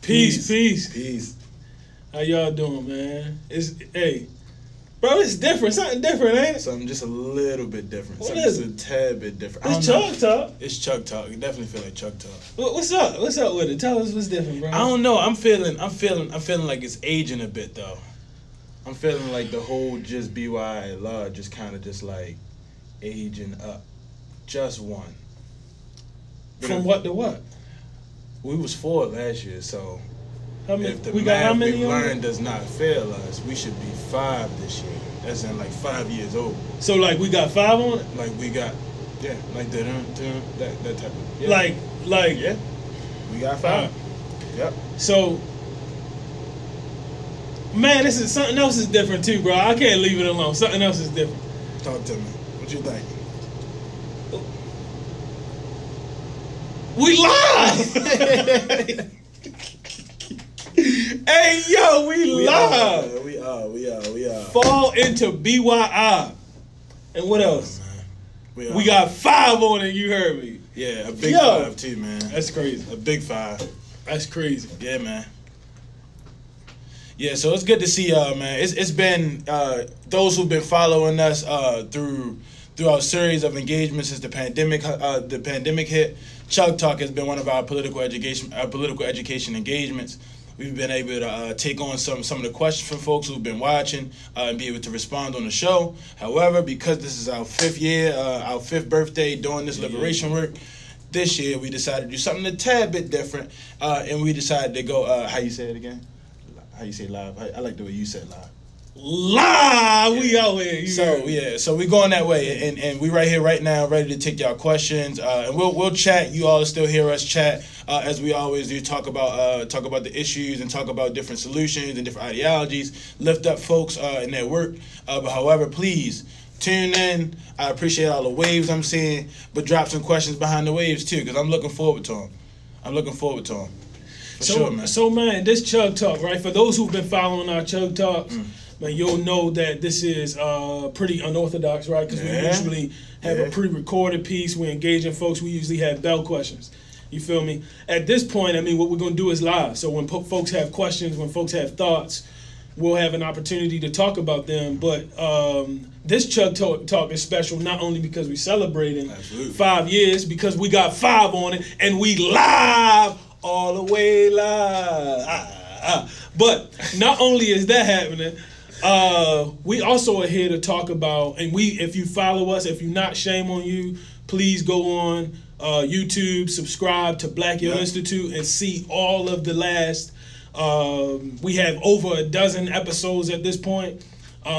Peace. How y'all doing, man? Hey, bro, it's different. Something different, ain't it? Something just a little bit different. What Something is just a tad bit different. It's CHUCG Talk. It's CHUCG Talk. You definitely feel like CHUCG Talk. What's up? What's up with it? Tell us what's different, bro. I don't know. I'm feeling like it's aging a bit though. I'm feeling like the whole just BY law just kind of just like aging up. Just one. From what to what? We was 4 last year, so How many, if the we got math how many we've on learned it? does not fail us, we should be 5 this year. That's in like 5 years old. So like we got 5 on it? Like we got, yeah, like that type of, yeah. Like yeah, we got 5. Yep. So, man, this is something else is different too, bro. I can't leave it alone. Something else is different. Talk to me. What you think? We live. Hey yo, we live. We are. Fall into BYI. And what else? Man. We got 5 on it. You heard me. Yeah, a big 5 too, man. That's crazy. A big 5. That's crazy. Yeah, man. Yeah, so it's good to see y'all, man. It's been those who've been following us through our series of engagements since the pandemic hit. CHUCG Talk has been one of our political education engagements. We've been able to take on some of the questions from folks who've been watching and be able to respond on the show. However, because this is our 5th year, our 5th birthday doing this liberation work, this year we decided to do something a tad bit different, and we decided to go. How you say it again? How you say live? I like the way you said live. Live, we out here. So we going that way, and we right here right now, ready to take y'all questions, and we'll chat. You all still hear us chat as we always do. Talk about the issues and talk about different solutions and different ideologies. Lift up folks in their work. But however, please tune in. I appreciate all the waves I'm seeing, but drop some questions behind the waves too, because I'm looking forward to them. So man, this CHUCG Talk, right? For those who've been following our CHUCG Talks. Man, you'll know that this is pretty unorthodox, right? Because we usually have a pre-recorded piece. We're engaging folks. We usually have bell questions. You feel me? At this point, I mean, what we're going to do is live. So when folks have questions, when folks have thoughts, we'll have an opportunity to talk about them. But this CHUCG Talk is special not only because we're celebrating 5 years, because we got 5 on it, and we live all the way live. But not only is that happening, we also are here to talk about, and if you follow us, if you're not, shame on you, please go on YouTube, subscribe to Black Youth Institute and see all of the last, we have over a dozen episodes at this point,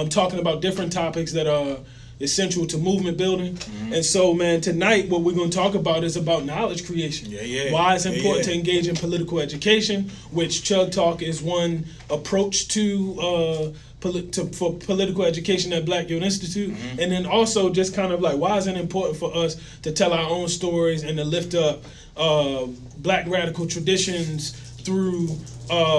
talking about different topics that are essential to movement building. And so, man, tonight what we're going to talk about is about knowledge creation. Why it's important to engage in political education, which CHUCG Talk is one approach to for political education at Black Youth Institute. And then also just kind of like, why is it important for us to tell our own stories and to lift up Black radical traditions through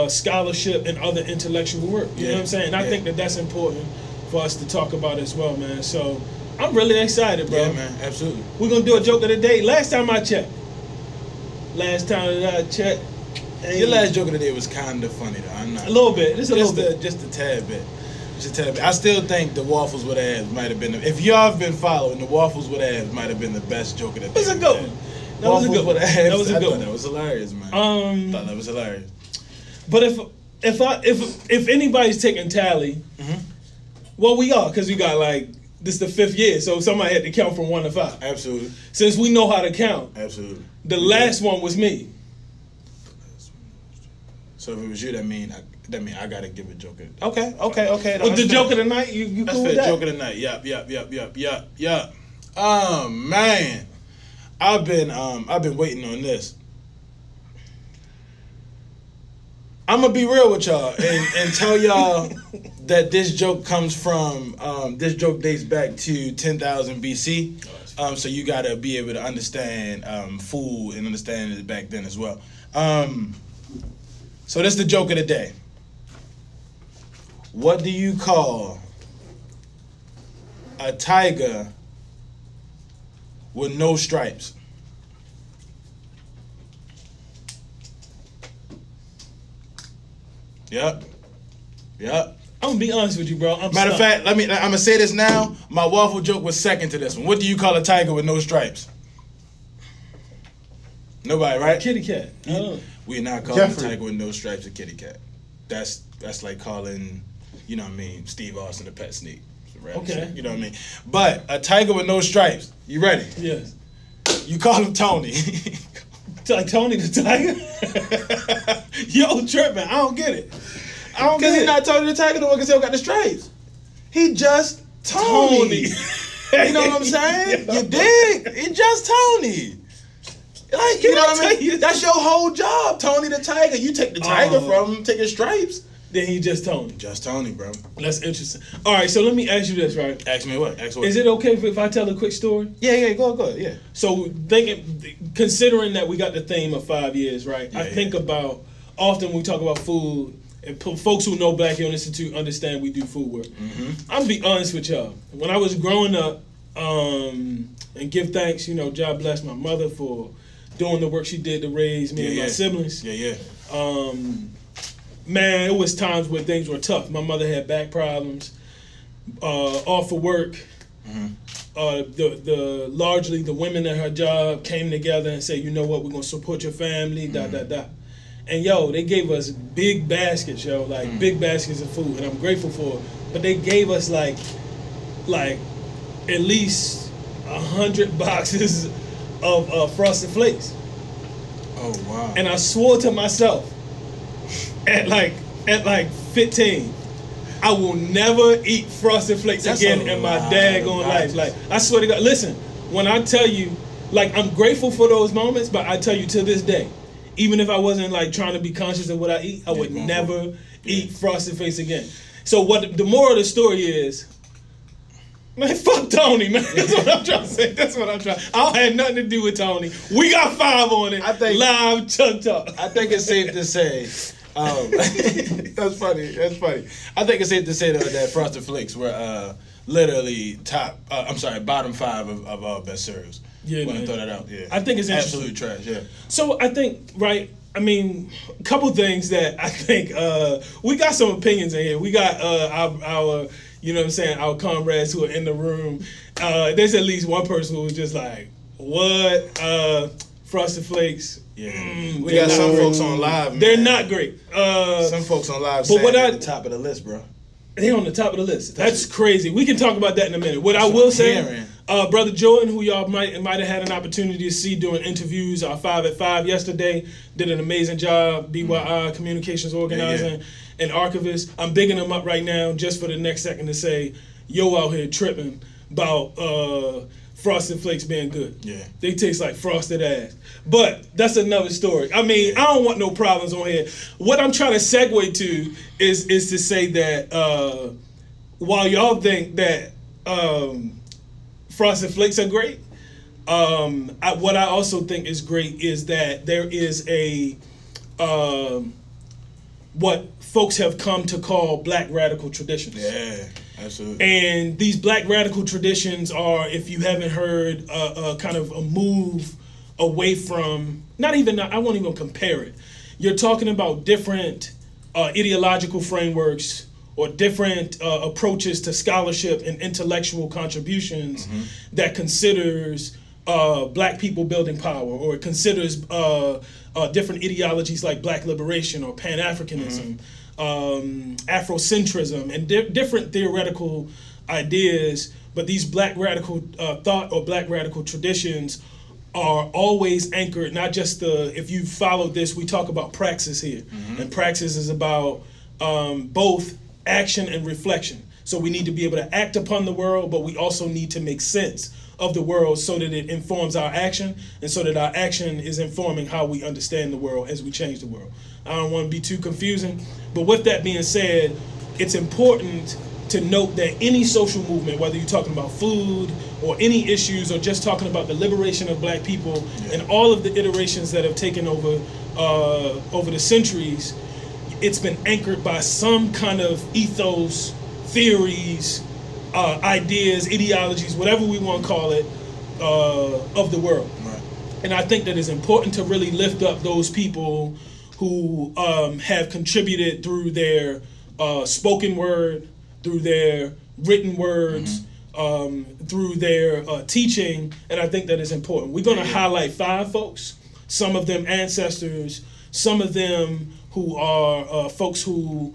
scholarship and other intellectual work. You know what I'm saying? And I think that that's important for us to talk about as well, man. So I'm really excited, bro. Yeah, man, absolutely. We're gonna do a joke of the day. Last time I checked, your last joke of the day was kind of funny, though. I'm not. A little bit. Just a tad bit. I still think the waffles with abs might have been. If y'all have been following, the waffles with abs might have been the best joke of the day. It was a good one. That was a good one. That was a good one. That was hilarious, man. I thought that was hilarious. But if anybody's taking tally, well, we are, because we got like, this is the 5th year, so somebody had to count from 1 to 5. Absolutely. Since we know how to count. Absolutely. The last one was me. So if it was you, that mean I gotta give a joke. Okay. Well, the joke of the night, you cool with that? Joke of the night. Yup. Oh man, I've been waiting on this. I'm gonna be real with y'all and tell y'all that this joke comes from this joke dates back to 10,000 BC. So you gotta be able to understand food and understand it back then as well. So this is the joke of the day. What do you call a tiger with no stripes? Yep. I'm gonna be honest with you, bro. Matter of fact, I'm gonna say this now. My waffle joke was second to this one. What do you call a tiger with no stripes? Nobody, right? Kitty cat. We're not calling a tiger with no stripes a kitty cat. That's like calling, you know what I mean, Steve Austin a pet sneak. Okay. You know what I mean? But a tiger with no stripes. You ready? Yes. You call him Tony. Like Tony the Tiger? Yo, tripping. I don't get it. Because he's not Tony the Tiger, the one because he got the stripes. He just Tony. You know what I'm saying? You dig? He just Tony. Like, you know what I mean? That's your whole job, Tony the Tiger. You take the tiger from him, take his stripes. Then he just Tony. Just Tony, bro. That's interesting. All right, so let me ask you this, right? Ask me what? Is it okay if I tell a quick story? Yeah, go, yeah. So considering that we got the theme of 5 years, right? I think about, often we talk about food, and folks who know Black Hill Institute understand we do food work. I'm gonna be honest with y'all. When I was growing up, and give thanks, God bless my mother for doing the work she did to raise me and my siblings. Man, it was times where things were tough. My mother had back problems, off of work. Largely the women at her job came together and said, you know what, we're gonna support your family, And yo, they gave us big baskets, big baskets of food, and I'm grateful for it. But they gave us like at least 100 boxes of Frosted Flakes. Oh wow! And I swore to myself at like 15, I will never eat Frosted Flakes again in my daggone life. Like, I swear to God, listen, when I tell you, like, I'm grateful for those moments, but I tell you to this day, even if I wasn't like trying to be conscious of what I eat, I would never eat Frosted Flakes again. So what the moral of the story is, man, fuck Tony, man. That's what I'm trying to say. That's what I'm trying. I don't have nothing to do with Tony. We got 5 on it. I think live CHUCG Talk. I think it's safe to say. That's funny. I think it's safe to say that Frosted Flakes were literally bottom 5 of all best cereals. Yeah, want to throw that out. Yeah, I think it's interesting. Absolute trash. Yeah. So I think, right? I mean, a couple things that I think we got some opinions in here. We got our you know what I'm saying, our comrades who are in the room. There's at least one person who was just like, "What? Frosted Flakes." Yeah, we got some folks on live. Man. They're not great. Some folks on live, but what at the top of the list, bro. They're on the top of the list. That's crazy. We can talk about that in a minute. What I will say, Brother Jordan, who y'all might have had an opportunity to see doing interviews, 5 at 5 yesterday, did an amazing job. BYI communications organizer and archivist. I'm bigging him up right now just for the next second to say, yo out here tripping about Frosted Flakes being good. Yeah. They taste like frosted ass. But that's another story. I mean, I don't want no problems on here. What I'm trying to segue to is to say that while y'all think that Frosted Flakes are great, what I also think is great is that there is a what folks have come to call Black radical traditions. Yeah. Absolutely. And these Black radical traditions are, if you haven't heard, kind of a move away from, I won't even compare it. You're talking about different ideological frameworks or different approaches to scholarship and intellectual contributions that considers Black people building power, or it considers different ideologies like Black liberation or Pan-Africanism, Afrocentrism, and different theoretical ideas. But these Black radical thought or Black radical traditions are always anchored, not just if you follow this, we talk about praxis here. And praxis is about both action and reflection. So we need to be able to act upon the world, but we also need to make sense of the world so that it informs our action, and so that our action is informing how we understand the world as we change the world. I don't want to be too confusing, but with that being said, it's important to note that any social movement, whether you're talking about food or any issues, or just talking about the liberation of Black people and all of the iterations that have taken over the centuries, it's been anchored by some kind of ethos, theories, ideas, ideologies, whatever we want to call it, of the world. Right. And I think that it's important to really lift up those people who have contributed through their spoken word, through their written words, through their teaching, and I think that is important. We're going to highlight 5 folks, some of them ancestors, some of them who are folks who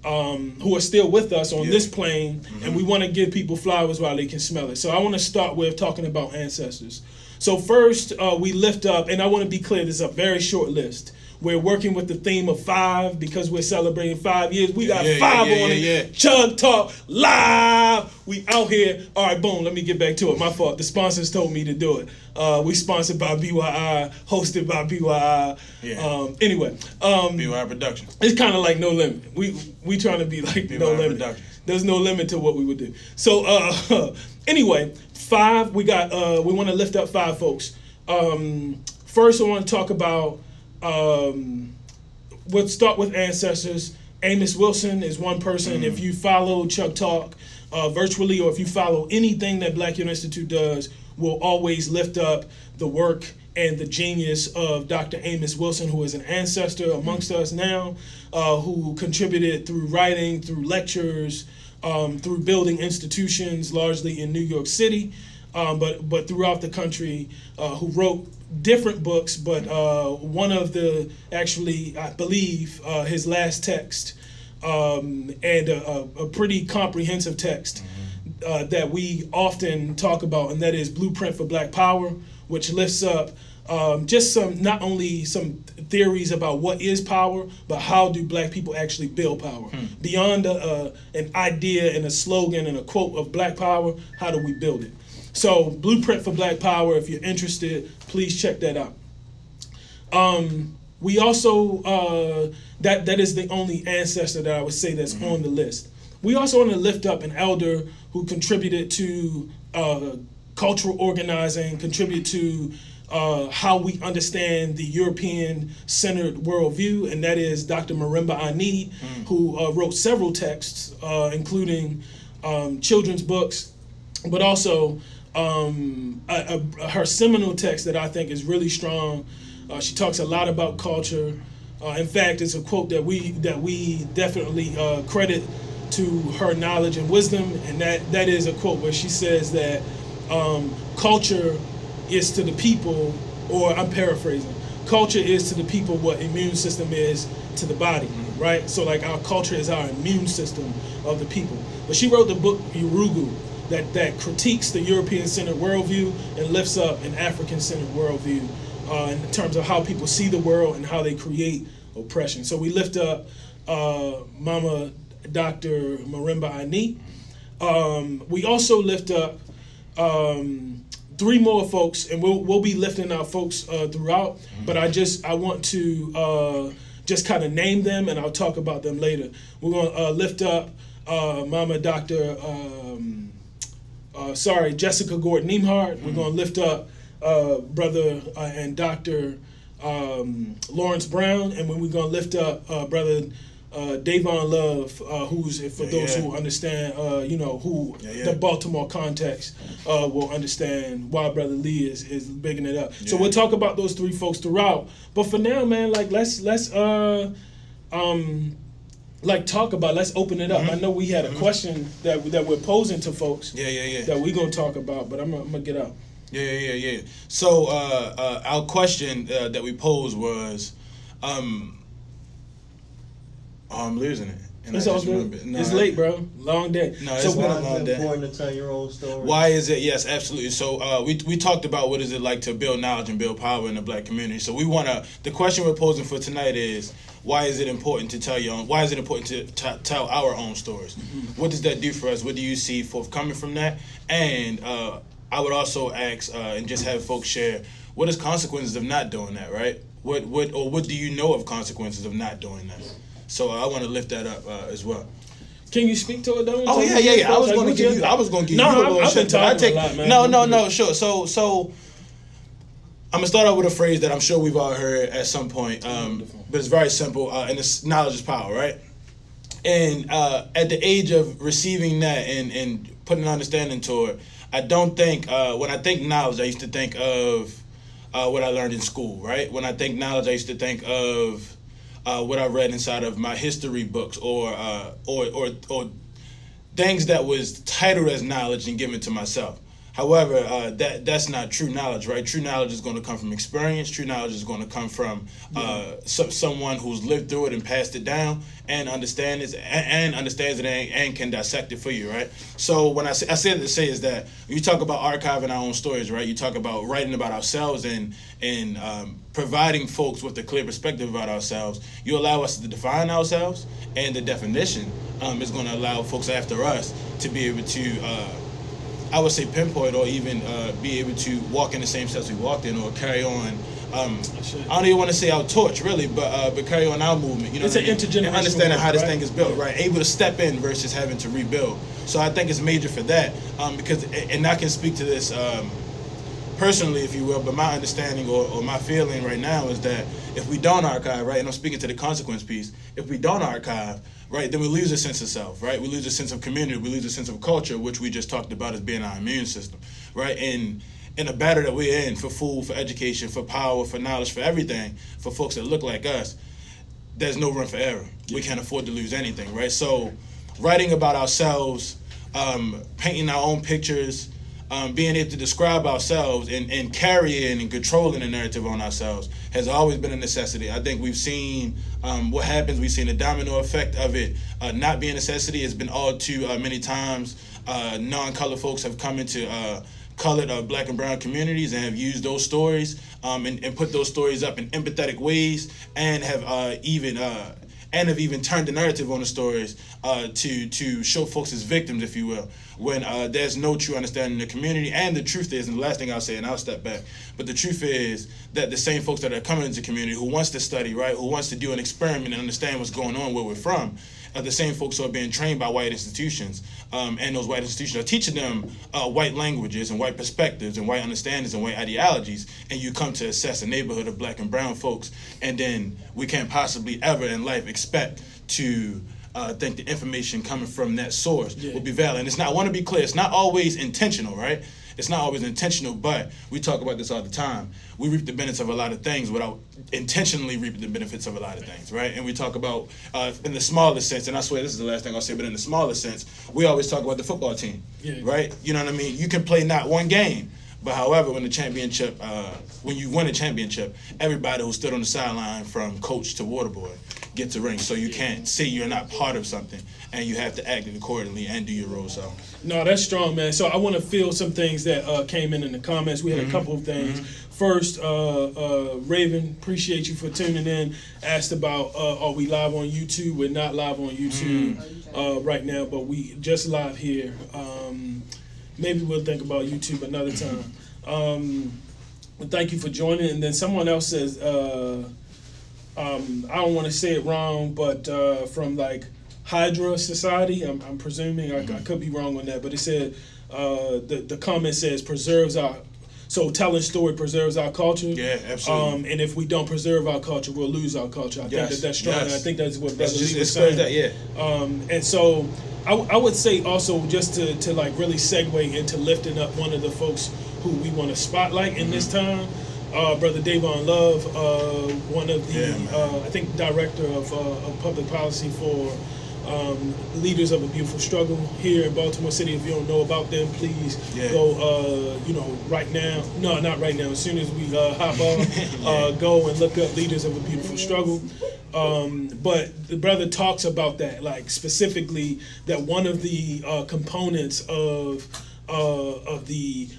are still with us on this plane, and we want to give people flowers while they can smell it. So I want to start with talking about ancestors. So first, we lift up, and I want to be clear, this is a very short list. We're working with the theme of 5 because we're celebrating 5 years. We got 5 on it. CHUCG Talk live. We out here. All right, boom. Let me get back to it. My fault. The sponsors told me to do it. We sponsored by BYI, hosted by BYI. Anyway, BYI Production. It's kind of like No Limit. We trying to be like BYI No Limit. Production. There's no limit to what we would do. So anyway, 5. We got. We want to lift up 5 folks. First, I want to talk about. We'll start with ancestors. Amos Wilson is one person. If you follow CHUCG Talk virtually, or if you follow anything that Black Youth Institute does, we'll always lift up the work and the genius of Dr. Amos Wilson, who is an ancestor amongst us now, who contributed through writing, through lectures, through building institutions, largely in New York City, but throughout the country, who wrote different books, but one of the, actually, I believe, his last text, and a pretty comprehensive text that we often talk about, and that is Blueprint for Black Power, which lifts up just not only some theories about what is power, but how do Black people actually build power. Beyond an idea and a slogan and a quote of Black power, how do we build it? So Blueprint for Black Power, if you're interested, please check that out. We also, that is the only ancestor that I would say that's on the list. We also want to lift up an elder who contributed to cultural organizing, contributed to how we understand the European-centered worldview, and that is Dr. Marimba Anit, who wrote several texts, including children's books, but also her seminal text that I think is really strong. She talks a lot about culture. In fact, it's a quote that we definitely credit to her knowledge and wisdom, and that is a quote where she says that culture is to the people, or I'm paraphrasing, culture is to the people what immune system is to the body, right? So like our culture is our immune system of the people. But she wrote the book Urugu, that critiques the European-centered worldview and lifts up an African-centered worldview in terms of how people see the world and how they create oppression. So we lift up Mama Dr. Marimba Anit. We also lift up 3 more folks, and we'll be lifting out folks throughout, but I want to just kind of name them, and I'll talk about them later. We're going to lift up Mama Dr. Jessica Gordon-Niemhart. We're going to lift up Brother and Dr. Lawrence Brown, and we're going to lift up Brother Davon Love, who's, for those who understand, the Baltimore context will understand why Brother Lee is bigging it up. So we'll talk about those 3 folks throughout. But for now, man, like let's talk about. Let's open it up. I know we had a question that we're posing to folks. That we're gonna talk about, but I'm gonna get out. So our question that we posed was, I'm losing it. And it's all good. No, it's late, bro. Long day. No, it's not a long day. It's important to tell your own story. Why is it? Yes, absolutely. So we talked about what is it like to build knowledge and build power in the Black community. So we wanna. The question we're posing for tonight is, why is it important to tell your own? Why is it important to tell our own stories? What does that do for us? What do you see forthcoming from that? And I would also ask and just have folks share, what is consequences of not doing that, right? What do you know of consequences of not doing that? So I want to lift that up as well. Can you speak to it though? Oh yeah. I was going to give you. I've been talking a lot, man. No. Sure. So I'm gonna start out with a phrase that I'm sure we've all heard at some point, but it's very simple, and it's knowledge is power, right? And at the age of receiving that and putting understanding to it, I don't think when I think knowledge, I used to think of what I learned in school, right? When I think knowledge, I used to think of what I read inside of my history books or things that was titled as knowledge and given to myself. However, that's not true knowledge, right? True knowledge is going to come from experience. True knowledge is going to come from someone who's lived through it and passed it down and understands it and can dissect it for you, right? So when I say to say is that when you talk about archiving our own stories, right? You talk about writing about ourselves and providing folks with a clear perspective about ourselves. You allow us to define ourselves, and the definition is going to allow folks after us to be able to. I would say pinpoint or even be able to walk in the same steps we walked in or carry on. I don't even want to say our torch, really, but carry on our movement. You know, it's an intergenerational and understanding how this right? thing is built, right? Able to step in versus having to rebuild. So I think it's major for that because, and I can speak to this personally, if you will, but my understanding or my feeling right now is that if we don't archive, right, and I'm speaking to the consequence piece, if we don't archive, right, then we lose a sense of self, right? We lose a sense of community, we lose a sense of culture, which we just talked about as being our immune system, right? And in the battle that we're in for food, for education, for power, for knowledge, for everything, for folks that look like us, there's no room for error. We can't afford to lose anything, right? So writing about ourselves, painting our own pictures, being able to describe ourselves and carrying and controlling the narrative on ourselves has always been a necessity. I think we've seen what happens. We've seen the domino effect of it not being a necessity. It's been all too many times non-colored folks have come into colored black and brown communities and have used those stories and put those stories up in empathetic ways and have even turned the narrative on the stories to show folks as victims, if you will, when there's no true understanding of the community. And the truth is, and the last thing I'll say, and I'll step back, but the truth is that the same folks that are coming into the community who wants to study, right, who wants to do an experiment and understand what's going on where we're from, are the same folks who are being trained by white institutions. And those white institutions are teaching them white languages and white perspectives and white understandings and white ideologies. And you come to assess a neighborhood of black and brown folks, and then we can't possibly ever in life expect to think the information coming from that source will be valid. And it's not, I want to be clear, it's not always intentional, right? It's not always intentional, but we talk about this all the time. We reap the benefits of a lot of things without intentionally reaping the benefits of a lot of things, right? And we talk about, in the smallest sense, and I swear this is the last thing I'll say, but in the smallest sense, we always talk about the football team, right? You know what I mean? You can play not one game, but however, when you win a championship, everybody who stood on the sideline from coach to water boy gets a ring. So you can't say you're not part of something, and you have to act accordingly and do your role. So no, that's strong, man. So I want to fill some things that came in the comments. We had a couple of things. First, Raven, appreciate you for tuning in. Asked about are we live on YouTube? We're not live on YouTube right now, but we just live here. Maybe we'll think about YouTube another time. But thank you for joining. And then someone else says, I don't want to say it wrong, but from like Hydra Society, I'm presuming, I could be wrong on that, but it said, the comment says preserves our, so telling story preserves our culture. Yeah, absolutely. And if we don't preserve our culture, we'll lose our culture. I think that's strong, and I think that's what Brother Lee was saying. That, and so I would say also, just to like really segue into lifting up one of the folks who we want to spotlight in this time, Brother Davon Love, one of the, I think, director of public policy for Leaders of a Beautiful Struggle here in Baltimore City. If you don't know about them, please go, right now. No, not right now. As soon as we hop on, go and look up Leaders of a Beautiful Struggle. But the brother talks about that, like specifically that one of the components of the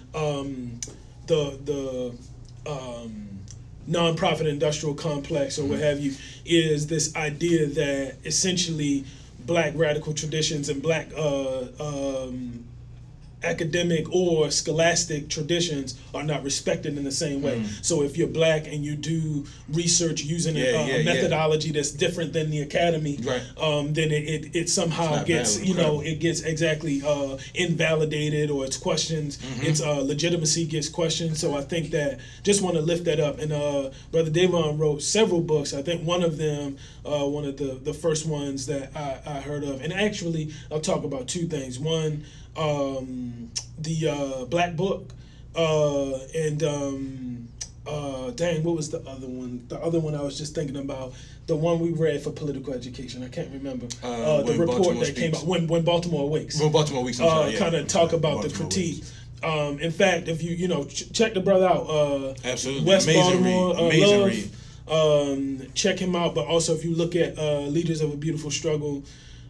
nonprofit industrial complex or what have you is this idea that essentially black radical traditions and black academic or scholastic traditions are not respected in the same way. So if you're black and you do research using a methodology that's different than the academy, then it somehow gets, it gets exactly invalidated, or its questions, its legitimacy gets questioned. So I think that, just want to lift that up. And Brother Davon wrote several books. I think one of them, one of the first ones that I heard of, and actually I'll talk about two things. One, the Black Book, and Dang, what was the other one? The other one I was just thinking about, the one we read for political education. I can't remember. The report Baltimore that came out, when Baltimore Awakes. When Baltimore Awakes, kind of talk about the critique. In fact, if you check the brother out, absolutely, West amazing Baltimore, read. Amazing read. Check him out. But also, if you look at Leaders of a Beautiful Struggle,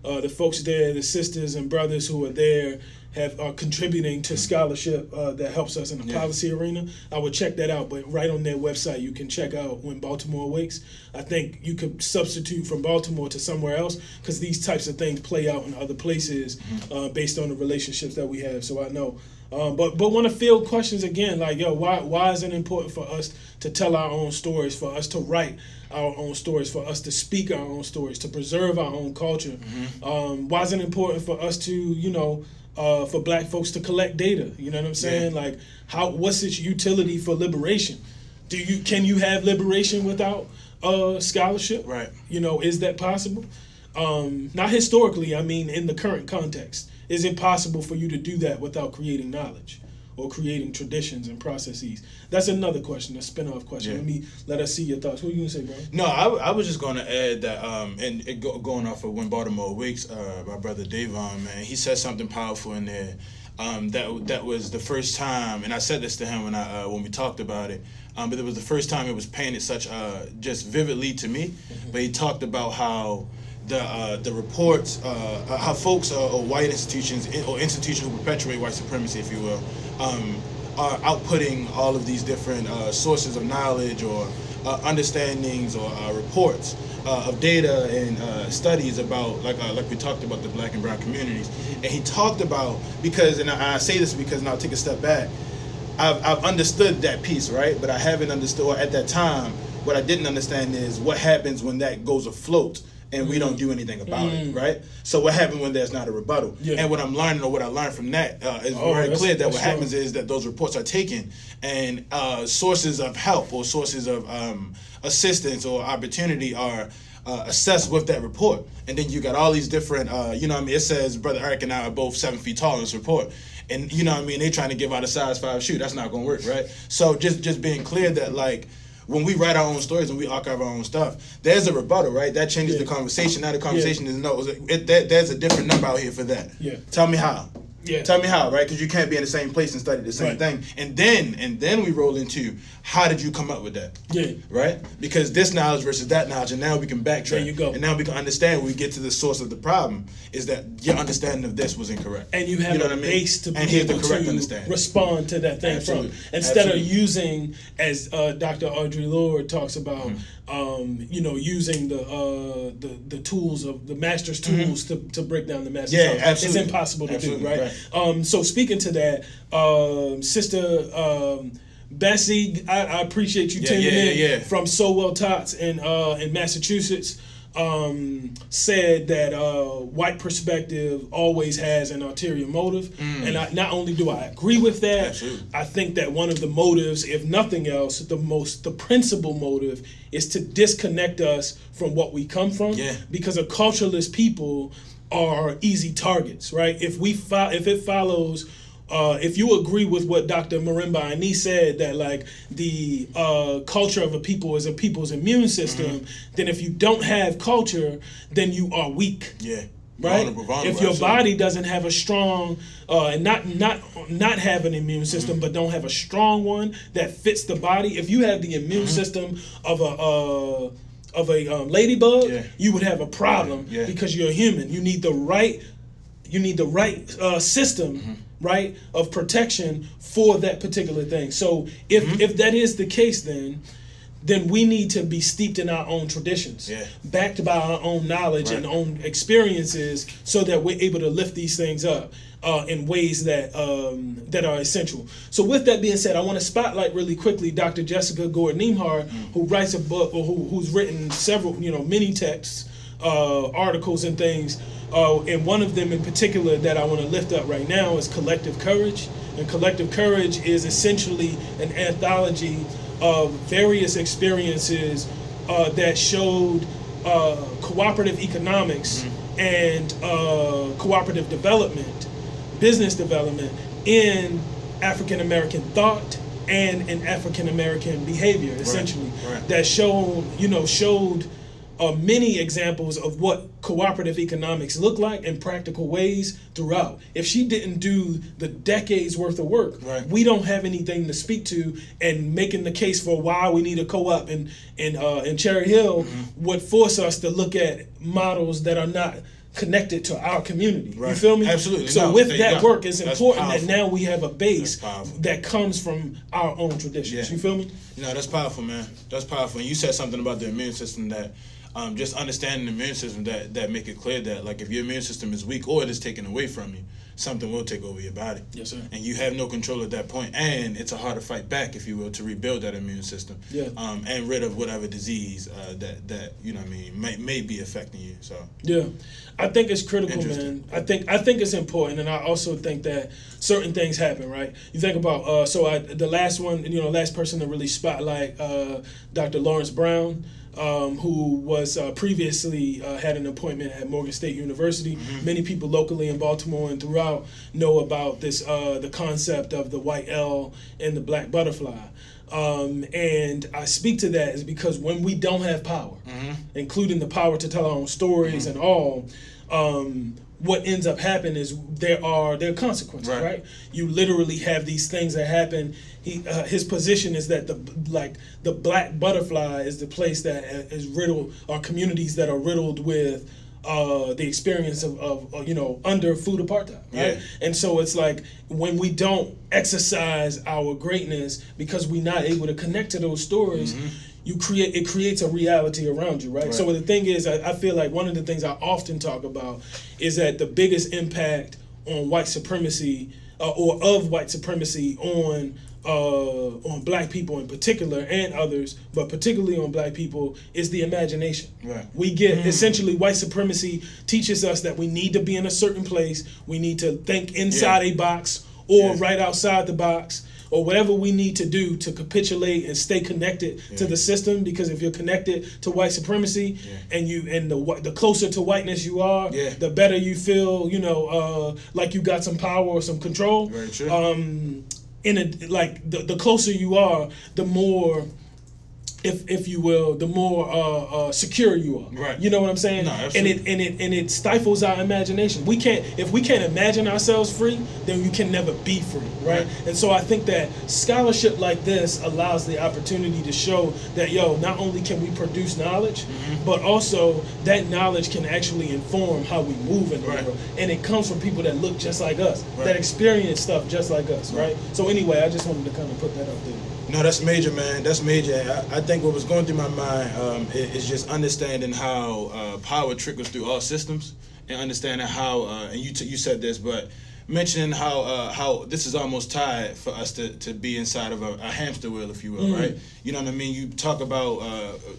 the folks there, the sisters and brothers who are there, are contributing to scholarship that helps us in the policy arena. I would check that out, but right on their website you can check out When Baltimore Awakes. I think you could substitute from Baltimore to somewhere else, because these types of things play out in other places based on the relationships that we have. So I know. But want to field questions again, like, yo, why is it important for us to tell our own stories, for us to write our own stories, for us to speak our own stories, to preserve our own culture? Why is it important for us to, for black folks to collect data? You know what I'm saying? Like, what's its utility for liberation? Can you have liberation without scholarship? Right. Is that possible? Not historically, I mean in the current context. Is it possible for you to do that without creating knowledge or creating traditions and processes? That's another question, a spin-off question. Let us see your thoughts. What are you going to say, bro? No, I was just going to add that, going off of When Baltimore Awakes, my brother Davon, man, he said something powerful in there. That was the first time, and I said this to him when we talked about it, but it was the first time it was painted such just vividly to me. But he talked about how the reports, how folks or white institutions or institutions who perpetuate white supremacy, if you will, are outputting all of these different sources of knowledge or understandings or reports of data and studies about, like we talked about, the black and brown communities. And he talked about, and I say this because, and I'll take a step back, I've understood that piece, right? But I haven't understood, or at that time, what I didn't understand is what happens when that goes afloat and we don't do anything about it, right? So what happens when there's not a rebuttal? And what I'm learning, or what I learned from that, is very clear that what happens is that those reports are taken, and sources of help or sources of assistance or opportunity are assessed with that report. And then you got all these different, it says Brother Eric and I are both 7 feet tall in this report. And they trying to give out a size 5 shoe. That's not going to work, right? So just being clear that, like, when we write our own stories and we archive our own stuff, there's a rebuttal, right? That changes the conversation. Now the conversation is there's a different number out here for that. Tell me how. Tell me how, right? Because you can't be in the same place and study the same thing. And then we roll into, how did you come up with that? Right? Because this knowledge versus that knowledge, and now we can backtrack. There you go. And now we can understand, when we get to the source of the problem, is that your understanding of this was incorrect. And you have a base to be able to respond to that thing from. Instead of using, as Dr. Audre Lorde talks about, using the tools of the master's tools to break down the master's tools. Absolutely. It's impossible to do, right? So speaking to that, Sister Bessie, I appreciate you tuning in from So Well Tots in Massachusetts. Said that white perspective always has an ulterior motive, and not only do I agree with that, I think that one of the motives, if nothing else, the principal motive, is to disconnect us from what we come from, because a culturalist people are easy targets, right? If it follows. If you agree with what Dr. Marimba Anit said, that like the culture of a people is a people's immune system, then if you don't have culture, then you are weak. Right? Vulnerable, if your body doesn't have a strong, and not have an immune system, but don't have a strong one that fits the body, if you have the immune system of a ladybug, you would have a problem because you're a human. You need the right system, right, of protection for that particular thing. So if that is the case, then we need to be steeped in our own traditions, backed by our own knowledge and own experiences, so that we're able to lift these things up in ways that are essential. So with that being said, I want to spotlight really quickly Dr. Jessica Gordon-Niemhart, who writes a book, or who's written several, many texts, articles and things. And one of them in particular that I want to lift up right now is Collective Courage. And Collective Courage is essentially an anthology of various experiences that showed cooperative economics and cooperative development, business development in African American thought and an African American behavior, essentially, Right. that showed many examples of what cooperative economics look like in practical ways throughout. If she didn't do the decades worth of work, we don't have anything to speak to, and making the case for why we need a co-op in Cherry Hill would force us to look at models that are not connected to our community. You feel me? Absolutely. So with that work, it's important powerful. that now we have a base that comes from our own traditions. You feel me? That's powerful, man. That's powerful. And you said something about the immune system that just understanding the immune system that make it clear that, like, if your immune system is weak or it is taken away from you, something will take over your body. Yes, sir. And you have no control at that point. And it's a harder fight back, if you will, to rebuild that immune system. And rid of whatever disease that you know what I mean may be affecting you. So I think it's critical, man. I think it's important, and I also think that certain things happen, right? You think about the last one, last person to really spotlight Dr. Lawrence Brown. Who was previously had an appointment at Morgan State University. Many people locally in Baltimore and throughout know about this, the concept of the white L and the black butterfly. And I speak to that is because when we don't have power, including the power to tell our own stories and all, what ends up happening is there are consequences, right? You literally have these things that happen. His position is that the black butterfly is the place that is riddled, or communities that are riddled with the experience of under food apartheid, right? And so it's like when we don't exercise our greatness because we're not able to connect to those stories, it creates a reality around you, right? So the thing is, I feel like one of the things I often talk about is that the biggest impact on white supremacy or of white supremacy on black people in particular and others, but particularly on black people, is the imagination. We get essentially white supremacy teaches us that we need to be in a certain place, we need to think inside a box or right outside the box, or whatever we need to do to capitulate and stay connected to the system. Because if you're connected to white supremacy and the closer to whiteness you are, the better you feel, like you got some power or some control. Very true. The closer you are, the more, if you will, the more secure you are. You know what I'm saying? No, and it stifles our imagination. If we can't imagine ourselves free, then we can never be free, right? And so I think that scholarship like this allows the opportunity to show that not only can we produce knowledge, but also that knowledge can actually inform how we move in the world. And it comes from people that look just like us, that experience stuff just like us, right? So anyway, I just wanted to kind of put that up there. No, that's major, man. That's major. I think what was going through my mind is just understanding how power trickles through all systems, and understanding how, and you said this, but mentioning how this is almost tied for us to be inside of a hamster wheel, if you will, right? You know what I mean? You talk about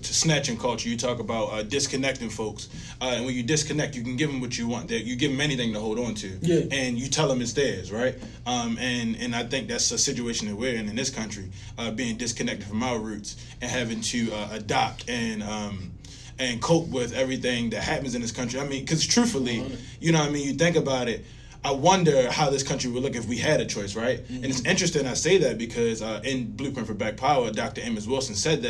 snatching culture. You talk about disconnecting folks. And when you disconnect, you can give them what you want. You give them anything to hold on to. And you tell them it's theirs, right? And I think that's a situation that we're in this country, being disconnected from our roots and having to adopt and cope with everything that happens in this country. I mean, because truthfully, you know what I mean? You think about it, I wonder how this country would look if we had a choice, right? And it's interesting I say that because in Blueprint for Black Power, Dr. Amos Wilson said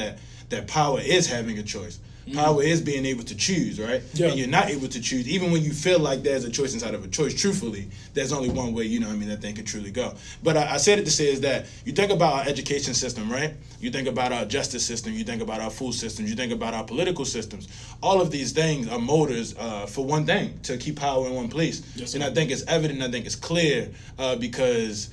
that power is having a choice. Power is being able to choose, right? And you're not able to choose. Even when you feel like there's a choice inside of a choice, truthfully, there's only one way, that thing can truly go. But I said it to say is that you think about our education system, right? You think about our justice system, you think about our food systems, you think about our political systems. All of these things are motors for one thing, to keep power in one place. And I think it's evident, I think it's clear, because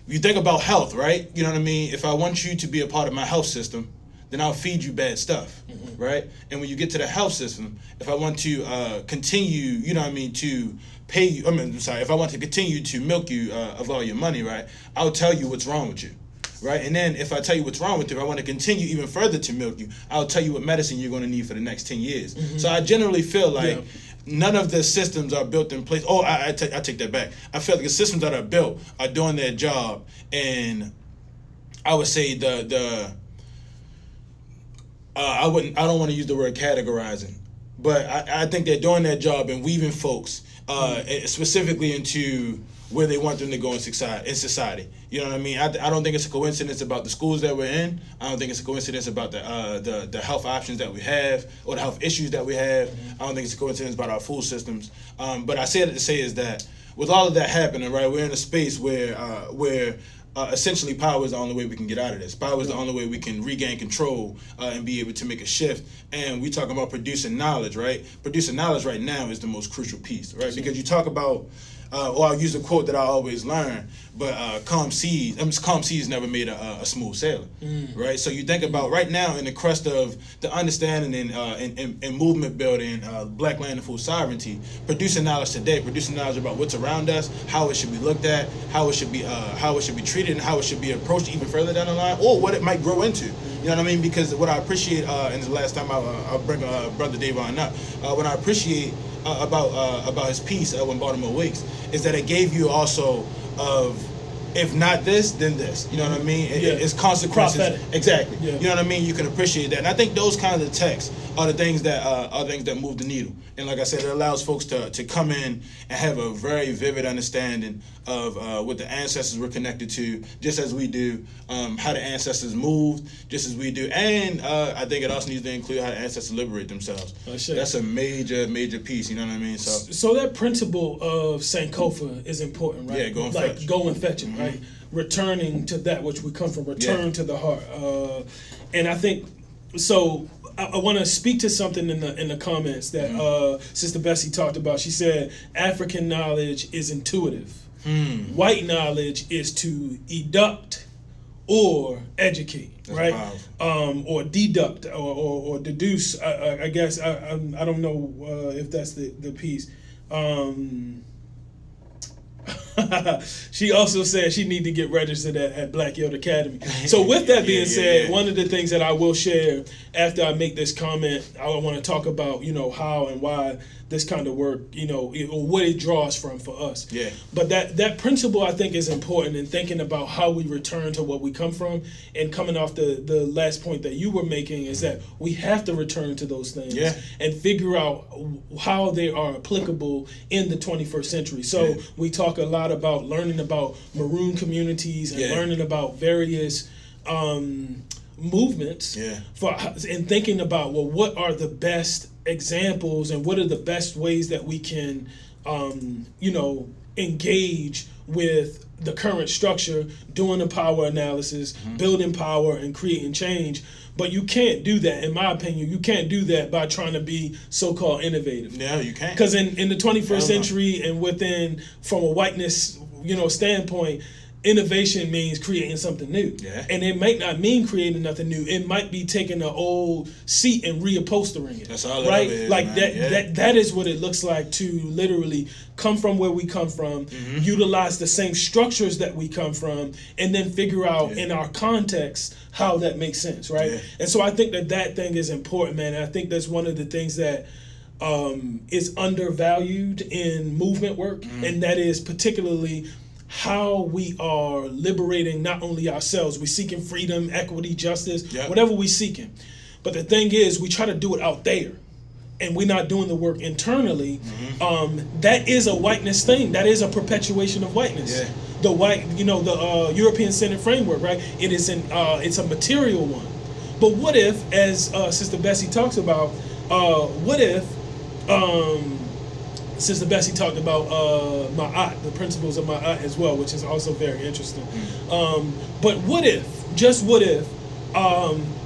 you think about health, right? You know what I mean? If I want you to be a part of my health system, then I'll feed you bad stuff, right? And when you get to the health system, if I want to continue, to pay you, if I want to continue to milk you of all your money, right, I'll tell you what's wrong with you, right? And then if I tell you what's wrong with you, if I want to continue even further to milk you, I'll tell you what medicine you're going to need for the next 10 years. So I generally feel like none of the systems are built in place. Oh, I take that back. I feel like the systems that are built are doing their job, and I would say I don't want to use the word categorizing, but I think they're doing their job and weaving folks specifically into where they want them to go in society. You know what I mean? I don't think it's a coincidence about the schools that we're in. I don't think it's a coincidence about the health options that we have or the health issues that we have. I don't think it's a coincidence about our food systems. But I say it to say is that with all of that happening, right, we're in a space where essentially power is the only way we can get out of this. Power is the only way we can regain control and be able to make a shift. And we talk about producing knowledge, right? Producing knowledge right now is the most crucial piece, right? Because you talk about, or I'll use a quote that I always learn, but calm seas never made a smooth sailing, right? So you think about right now in the crust of the understanding and movement building, black land and food sovereignty, producing knowledge today, producing knowledge about what's around us, how it should be looked at, how it should be treated, and how it should be approached even further down the line, or what it might grow into. You know what I mean? Because what I appreciate, and the last time I'll bring Brother Dave on up, what I appreciate about his piece when Baltimore Wakes is that it gave you also of, if not this, then this. You know what I mean? It's consequences. Prophetic. Exactly. Yeah. You know what I mean? You can appreciate that, and I think those kinds of texts are the things that move the needle. And like I said, it allows folks to come in and have a very vivid understanding of what the ancestors were connected to, just as we do, how the ancestors moved, just as we do, and I think it also needs to include how the ancestors liberate themselves. That's a major piece. You know what I mean? So that principle of Sankofa is important, right? Yeah, go and fetch. Go and fetch it, right? Returning to that which we come from, return to the heart, and I think so. I want to speak to something in the comments that Sister Bessie talked about. She said African knowledge is intuitive. White knowledge is to educt or educate. That's right? Or deduct or deduce. I guess I don't know if that's the piece. She also said she need to get registered at Black Yield Academy. So with that being said, one of the things that I will share after I make this comment, I want to talk about, how and why this kind of work, or what it draws from for us. Yeah. But that principle I think is important in thinking about how we return to what we come from, and coming off the last point that you were making is that we have to return to those things and figure out how they are applicable in the 21st century. So we talk a lot about learning about maroon communities and learning about various movements and thinking about, well, what are the best examples and what are the best ways that we can engage with the current structure, doing a power analysis, building power and creating change. But you can't do that, in my opinion, you can't do that by trying to be so-called innovative. No, you can't. Because in the 21st century and from a whiteness standpoint, innovation means creating something new. Yeah. And it might not mean creating nothing new. It might be taking an old seat and reupholstering it. That's all it right? is, like man. that is what it looks like to literally come from where we come from, utilize the same structures that we come from, and then figure out in our context how that makes sense, right? Yeah. And so I think that thing is important, man. And I think that's one of the things that is undervalued in movement work, and that is particularly how we are liberating not only ourselves, we're seeking freedom, equity, justice, whatever we're seeking. But the thing is, we try to do it out there, and we're not doing the work internally. That is a whiteness thing. That is a perpetuation of whiteness. Yeah. The white, the European-centered framework, right? It's a material one. But what if, as Sister Bessie talks about, what if Sister Bessie talked about Ma'at, the principles of Ma'at as well, which is also very interesting. But what if, just what if,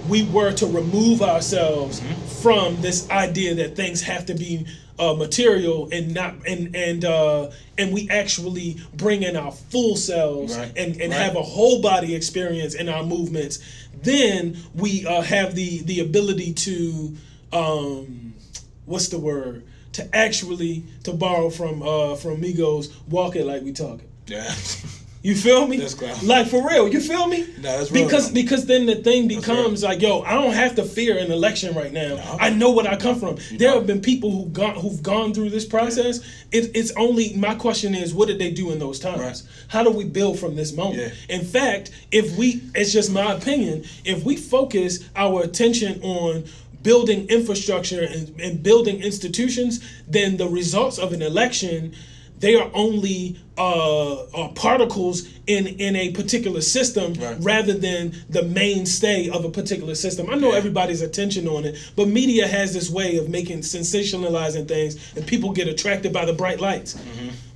we were to remove ourselves from this idea that things have to be material and not and we actually bring in our full selves and have a whole body experience in our movements? Then we have the ability to what's the word? To actually, to borrow from Migos, walk it like we talk it. Yeah. You feel me? That's clown. Like for real, you feel me? No, that's real. Because then the thing becomes like, yo, I don't have to fear an election right now. No. I know what I come from. There have been people who've gone through this process. It's only, my question is, what did they do in those times? Right. How do we build from this moment? Yeah. In fact, it's just my opinion, if we focus our attention on building infrastructure and building institutions, then the results of an election, they are only particles in a particular system, rather than the mainstay of a particular system. I know everybody's attention on it, but media has this way of making sensationalizing things, and people get attracted by the bright lights.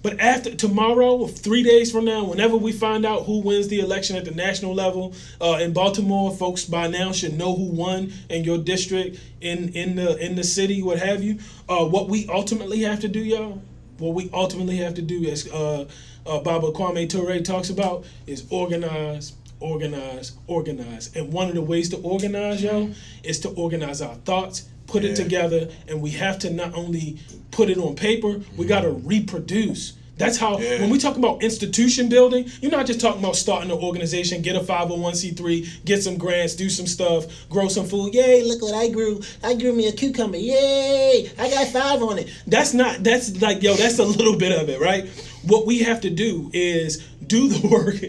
But after tomorrow, 3 days from now, whenever we find out who wins the election at the national level in Baltimore, folks by now should know who won in your district, in the city, what have you. What we ultimately have to do, y'all. What we ultimately have to do, as Baba Kwame Ture talks about, is organize, organize, organize. And one of the ways to organize, y'all, is to organize our thoughts, put it together, and we have to not only put it on paper, we got to reproduce. That's how, when we talk about institution building, you're not just talking about starting an organization, get a 501c3, get some grants, do some stuff, grow some food. Yay, look what I grew. I grew me a cucumber. Yay, I got 5 on it. That's like, yo, that's a little bit of it, right? What we have to do is do the work.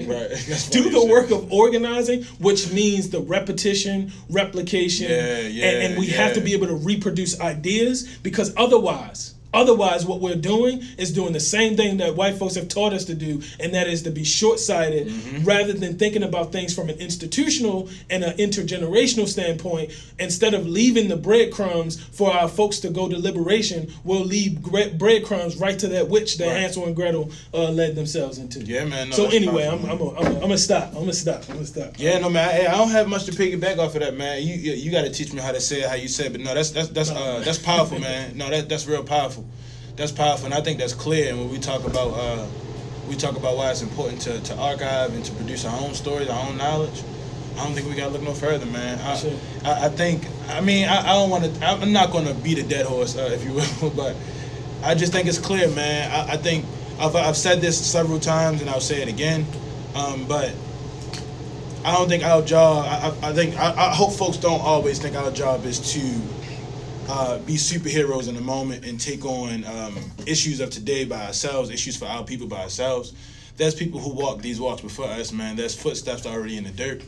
Do the work of organizing, which means the repetition, replication, and we have to be able to reproduce ideas, because Otherwise, what we're doing is doing the same thing that white folks have taught us to do, and that is to be short-sighted, rather than thinking about things from an institutional and an intergenerational standpoint. Instead of leaving the breadcrumbs for our folks to go to liberation, we'll leave breadcrumbs right to that witch that Hansel and Gretel led themselves into. Yeah, man. No, so anyway, I'm gonna stop. I'm gonna stop. Yeah, no, man. Hey, I don't have much to piggyback off of that, man. You got to teach me how to say it, how you say it. But no, that's powerful, man. No, that's real powerful. That's powerful, and I think that's clear. And when we talk about why it's important to archive and to produce our own stories, our own knowledge, I don't think we gotta look no further, man. I'm not gonna beat a dead horse, if you will, but I just think it's clear, man. I think I've said this several times, and I'll say it again, but I don't think our job. I hope folks don't always think our job is to be superheroes in the moment and take on issues of today by ourselves, issues for our people by ourselves. There's people who walk these walks before us, man. There's footsteps already in the dirt.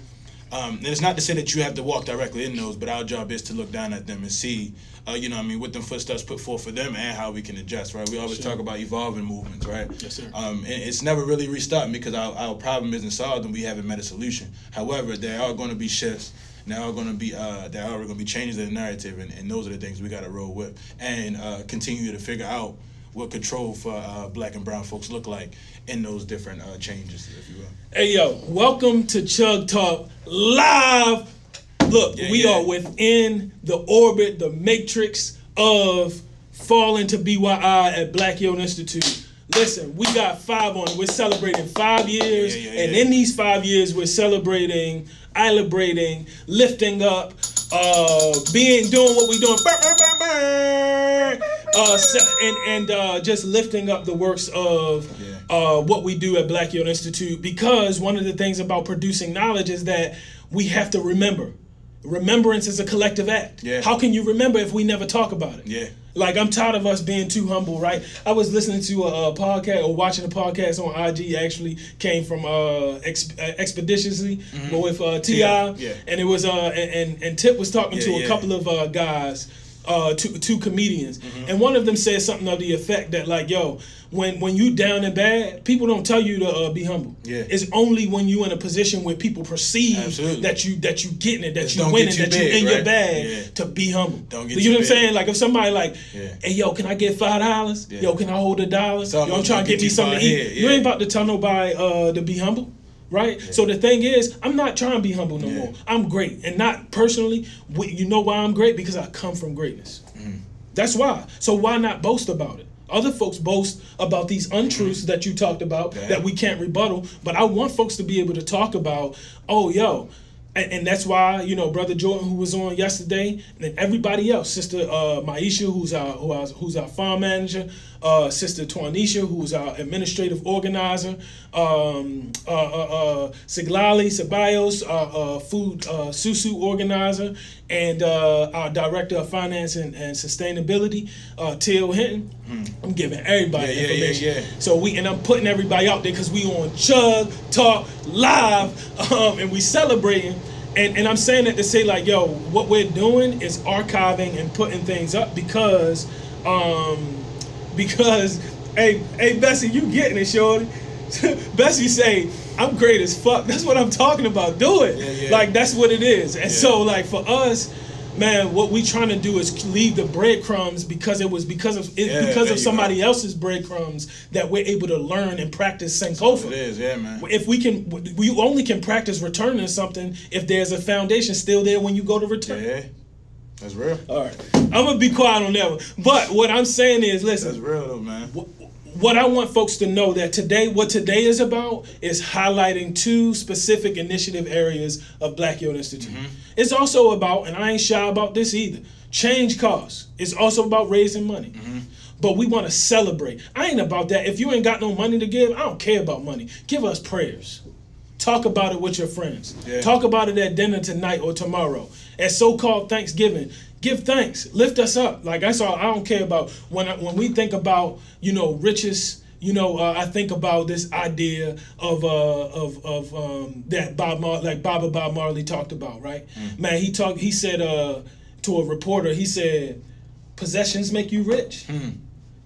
And it's not to say that you have to walk directly in those, but our job is to look down at them and see, what them footsteps put forth for them and how we can adjust, right? We always talk about evolving movements, right? Yes, sir. And it's never really restarting because our problem isn't solved and we haven't met a solution. However, there are going to be shifts. There are going to be changes in the narrative, and those are the things we got to roll with and continue to figure out what control for black and brown folks look like in those different changes, if you will. Hey, yo, welcome to CHUCG Talk Live. Look, we are within the orbit, the matrix of falling to BYI at Black Youth Institute. Listen, we got 5 on it. We're celebrating 5 years, and in these 5 years, we're celebrating, celebrating, lifting up, doing what we're doing, and just lifting up the works of what we do at Black Youth Institute. Because one of the things about producing knowledge is that we have to remember. Remembrance is a collective act. Yeah. How can you remember if we never talk about it? Yeah. Like, I'm tired of us being too humble, right? I was listening to a podcast, or watching a podcast on IG, actually came from Expeditiously, but with T.I. And it was and Tip was talking to a couple of guys, two comedians, and one of them said something of the effect that, like, yo, when you down and bad, people don't tell you to be humble. Yeah. It's only when you in a position where people perceive that you getting it, that you winning, that you in your bag, to be humble. Don't get you know what I'm saying? Like, if somebody like, hey, yo, can I get $5? Yeah. Yo, can I hold $1? Yo, I'm trying to get me something to eat. You ain't about to tell nobody to be humble. Right? Yeah. So the thing is, I'm not trying to be humble no more. I'm great. And not personally. You know why I'm great? Because I come from greatness. That's why. So why not boast about it? Other folks boast about these untruths that you talked about that we can't rebuttal. But I want folks to be able to talk about, oh, yo. And that's why, you know, Brother Jordan, who was on yesterday, and everybody else, Sister Maisha, who's our farm manager, Sister Twanisha, who's our administrative organizer, Siglali Ceballos, food Susu organizer, and our director of finance and sustainability, Till Hinton. I'm giving everybody information. So I'm putting everybody out there because we on CHUCG Talk Live, and we celebrating. And I'm saying that to say like, yo, what we're doing is archiving and putting things up because hey Bessie, you getting it, shorty. Bessie say, I'm great as fuck. That's what I'm talking about. Do it. Yeah. Like, that's what it is. And so, like, for us, man, what we trying to do is leave the breadcrumbs because of somebody else's breadcrumbs that we're able to learn and practice Sankofa. It is, yeah, man. If we only can practice returning something if there's a foundation still there when you go to return. Yeah. That's real. All right. I'm going to be quiet on that one. But what I'm saying is, listen. That's real, though, man. What I want folks to know that what today is about is highlighting 2 specific initiative areas of Black Youth Institute. It's also about, and I ain't shy about this either, change costs. It's also about raising money. But we want to celebrate. I ain't about that. If you ain't got no money to give, I don't care about money. Give us prayers. Talk about it with your friends. Yeah. Talk about it at dinner tonight or tomorrow. At so-called Thanksgiving, give thanks. Lift us up. Like, that's all. I don't care about when we think about, riches. I think about this idea of that Bob Marley talked about, right? Man, he said to a reporter, he said, possessions make you rich.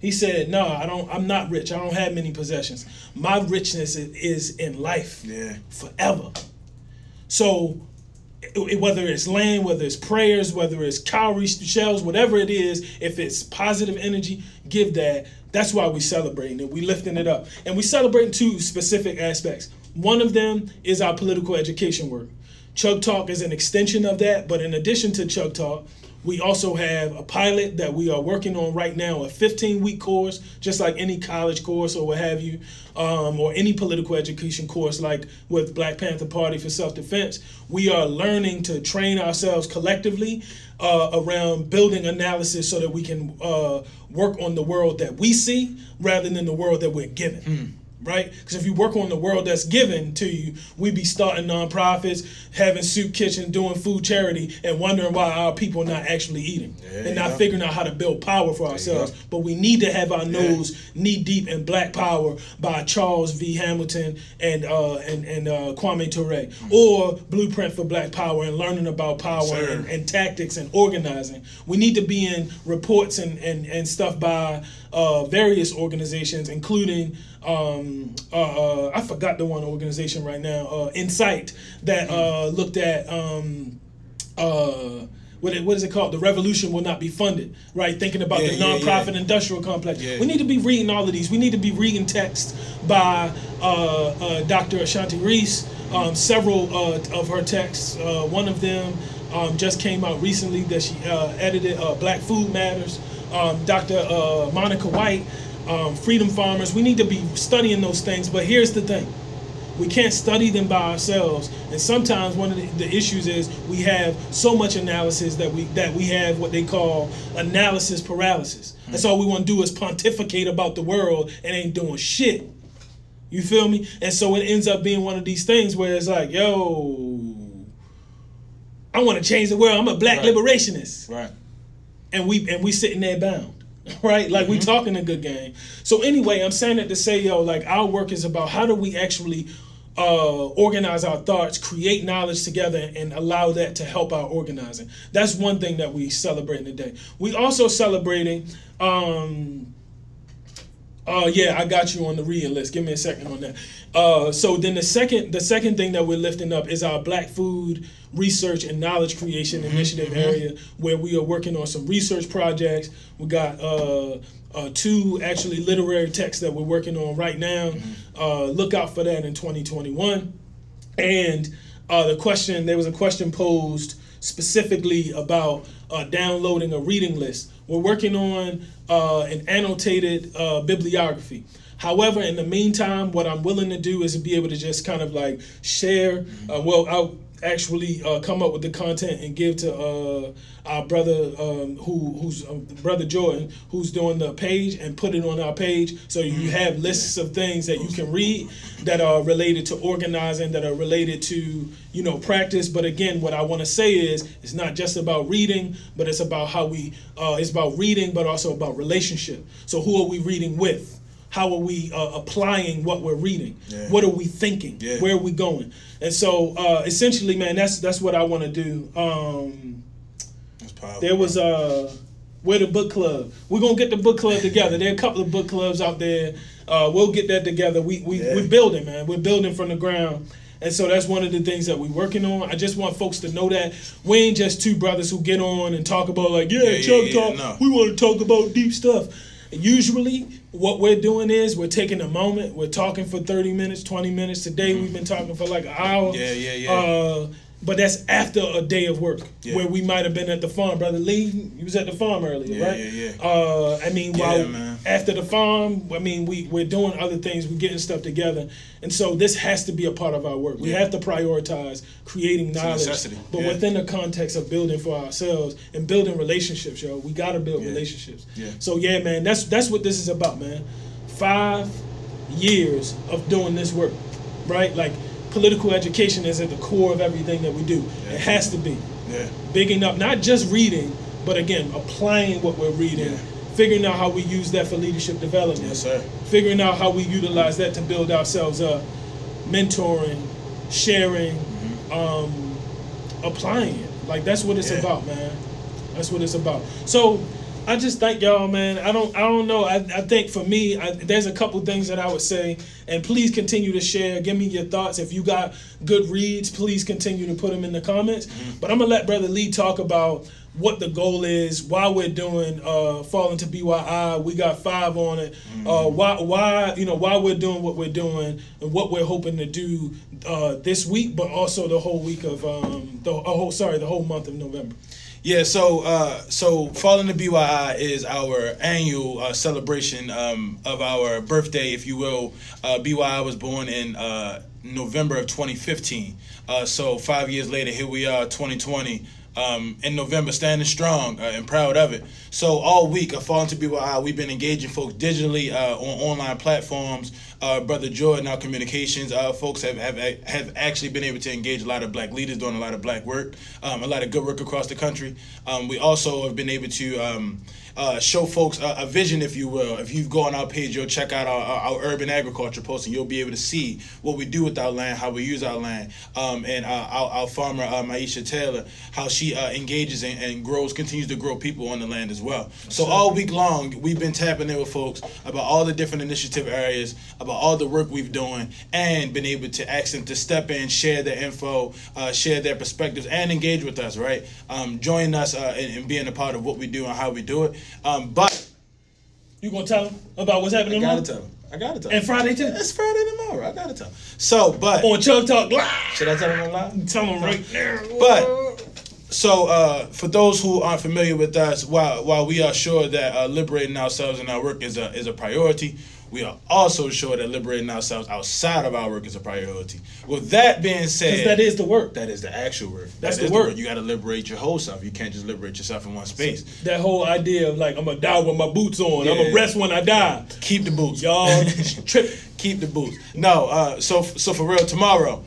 He said, no, I'm not rich. I don't have many possessions. My richness is in life. Yeah. Forever. So whether it's land, whether it's prayers, whether it's cowrie shells, whatever it is, if it's positive energy, give that. That's why we celebrating it. We lifting it up. And we celebrating 2 specific aspects. One of them is our political education work. CHUCG Talk is an extension of that, but in addition to CHUCG Talk, we also have a pilot that we are working on right now, a 15-week course, just like any college course or what have you, or any political education course like with Black Panther Party for Self-Defense. We are learning to train ourselves collectively around building analysis so that we can work on the world that we see rather than the world that we're given. Right? Because if you work on the world that's given to you, we be starting nonprofits, having soup kitchens, doing food charity, and wondering why our people are not actually eating and not figuring out how to build power for ourselves. But we need to have our nose knee deep in Black Power by Charles V. Hamilton and Kwame Ture, or Blueprint for Black Power and learning about power and tactics and organizing. We need to be in reports and stuff by various organizations, including I forgot the one organization right now, Insight, that looked at what is it called? The revolution will not be funded, right? Thinking about the nonprofit industrial complex. We need to be reading all of these. We need to be reading texts by Dr. Ashanti Reese, several of her texts. One of them just came out recently that she edited, Black Food Matters. Dr. Monica White, Freedom Farmers. We need to be studying those things, but here's the thing. We can't study them by ourselves, and sometimes one of the issues is we have so much analysis that we have what they call analysis paralysis. That's all we want to do is pontificate about the world and ain't doing shit. You feel me? And so it ends up being one of these things where it's like, yo, I want to change the world. I'm a Black liberationist. Right. And we sitting there bound. Right? Like, we talking a good game. So anyway, I'm saying that to say, yo, like, our work is about how do we actually organize our thoughts, create knowledge together, and allow that to help our organizing. That's one thing that we celebrating today. We also celebrating, yeah, I got you on the reading list. Give me a second on that. So then the second thing that we're lifting up is our Black Food Research and Knowledge Creation Initiative area, where we are working on some research projects. We got 2 actually literary texts that we're working on right now. Look out for that in 2021. And there was a question posed specifically about downloading a reading list. We're working on an annotated bibliography. However, in the meantime, what I'm willing to do is to be able to just kind of like share, I'll actually come up with the content and give to our brother, who's Brother Jordan, who's doing the page, and put it on our page, so you have lists of things that you can read that are related to organizing, that are related to, you know, practice. But again, what I want to say is, it's not just about reading, but it's about how we, it's about reading, but also about relationship. So who are we reading with? how are we applying what we're reading? Yeah. What are we thinking? Yeah. Where are we going? And so essentially, man, that's what I want to do. That's powerful. There was we're the book club. We're gonna get the book club together. There are a couple of book clubs out there. We'll get that together. We're building, man. We're building from the ground. And so that's one of the things that we're working on. I just want folks to know that we ain't just two brothers who get on and talk about like, Chug Talk. No. We want to talk about deep stuff. Usually what we're doing is we're taking a moment. We're talking for 30 minutes, 20 minutes. Today we've been talking for like an hour. But that's after a day of work where we might have been at the farm. Brother Lee, you was at the farm earlier, right? I mean, after the farm, I mean, we're doing other things. We're getting stuff together. And so this has to be a part of our work. We have to prioritize creating knowledge, but within the context of building for ourselves and building relationships, yo. We got to build relationships. So, yeah, man, that's what this is about, man. 5 years of doing this work, right? Like, political education is at the core of everything that we do. It has to be. Bigging up, not just reading, but again, applying what we're reading, figuring out how we use that for leadership development, figuring out how we utilize that to build ourselves up, mentoring, sharing, applying it. Like, that's what it's about, man. That's what it's about. So I just thank y'all, man. I don't know. I think for me, there's a couple things that I would say, and please continue to share. Give me your thoughts. If you got good reads, please continue to put them in the comments. But I'm gonna let Brother Lee talk about what the goal is, why we're doing Fall Into BYI. We got 5 on it. Why we're doing what we're doing and what we're hoping to do this week, but also the whole week of the whole month of November. Yeah, so Fall Into BYI is our annual celebration of our birthday, if you will. BYI was born in November of 2015. So 5 years later, here we are, 2020. In November, standing strong and proud of it. So all week, Fall Into BYI, we've been engaging folks digitally on online platforms. Brother Jordan, our communications folks have actually been able to engage a lot of black leaders doing a lot of black work, a lot of good work across the country. We also have been able to show folks a vision, if you will. If you go on our page, you'll check out our urban agriculture post, and you'll be able to see what we do with our land, how we use our land, and our farmer, Maisha Taylor, how she engages and continues to grow people on the land as well. So all week long, we've been tapping in with folks about all the different initiative areas, about all the work we've doing, and been able to ask them to step in, share their info, share their perspectives, and engage with us, right? Join us in being a part of what we do and how we do it. But you gonna tell them about what's happening tomorrow? I gotta tell them. And Friday too? It's Friday tomorrow. I gotta tell them. So, but on CHUCG TALK Live. Should I tell them on live? Tell them right there. But so for those who aren't familiar with us, while we are sure that liberating ourselves in our work is a priority, we are also sure that liberating ourselves outside of our work is a priority. With that being said, because that is the work. That is the actual work. That's the work. You got to liberate your whole self. You can't just liberate yourself in one space. So that whole idea of like, I'm gonna die with my boots on. I'm gonna rest when I die. Keep the boots, y'all. Trip. Keep the boots. No. So for real, tomorrow.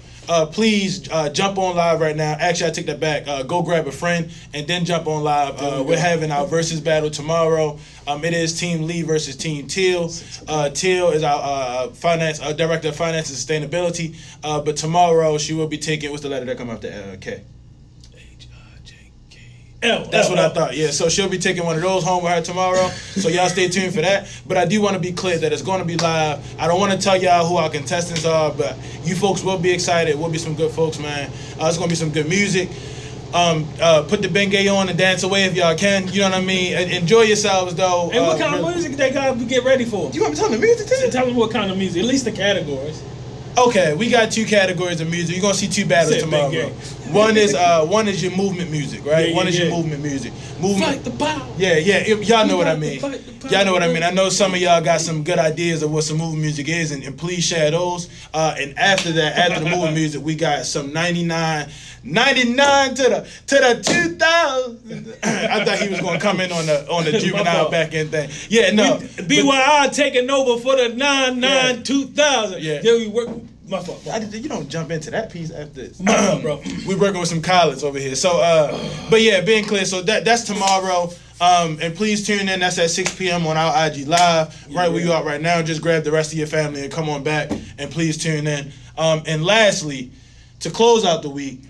Please jump on live right now. Actually, I take that back. Go grab a friend and then jump on live. We're having our versus battle tomorrow. It is Team Lee versus Team Teal. Teal is our director of finance and sustainability. But tomorrow she will be taking, what's the letter that come after K? L. That's what I thought. Yeah, so she'll be taking one of those home with her tomorrow. So y'all stay tuned for that. But I do want to be clear that it's going to be live. I don't want to tell y'all who our contestants are, but you folks will be excited. We'll be some good folks, man. It's going to be some good music. Put the Bengay on and dance away if y'all can. You know what I mean? Enjoy yourselves, though. And what kind of music they got to get ready for? You want me to tell them the music, too? Tell them what kind of music. At least the categories. Okay, we got 2 categories of music. You're gonna see 2 battles tomorrow. One is your movement music, right? One is your movement music. Fight the power. Yeah. Y'all know what I mean. Y'all know what I mean. I know some of y'all got some good ideas of what some movement music is, and please share those. And after that, after the movement music, we got some 99 to the 2000. I thought he was gonna come in on the juvenile back end thing. Yeah, no. BYI taking over for the 2000. Yeah, we work. My fault. You don't jump into that piece after. My fault, bro. We're working with some college over here. So, but yeah, being clear. So that's tomorrow. And please tune in. That's at 6 p.m. on our IG Live. Right where you are right now. Just grab the rest of your family and come on back. And please tune in. And lastly, to close out the week.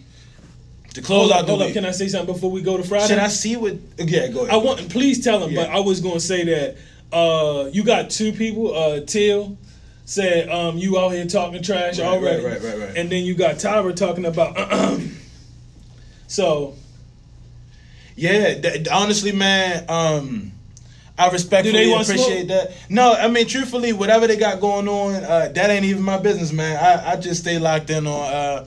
Hold up, can I say something before we go to Friday? Should I see what? Yeah, go ahead. Please tell him. But I was going to say that you got two people. Till said you out here talking trash already. Right. And then you got Tyra talking about. So. Yeah, honestly, man. I respectfully appreciate that. No, I mean, truthfully, whatever they got going on, that ain't even my business, man. I just stay locked in on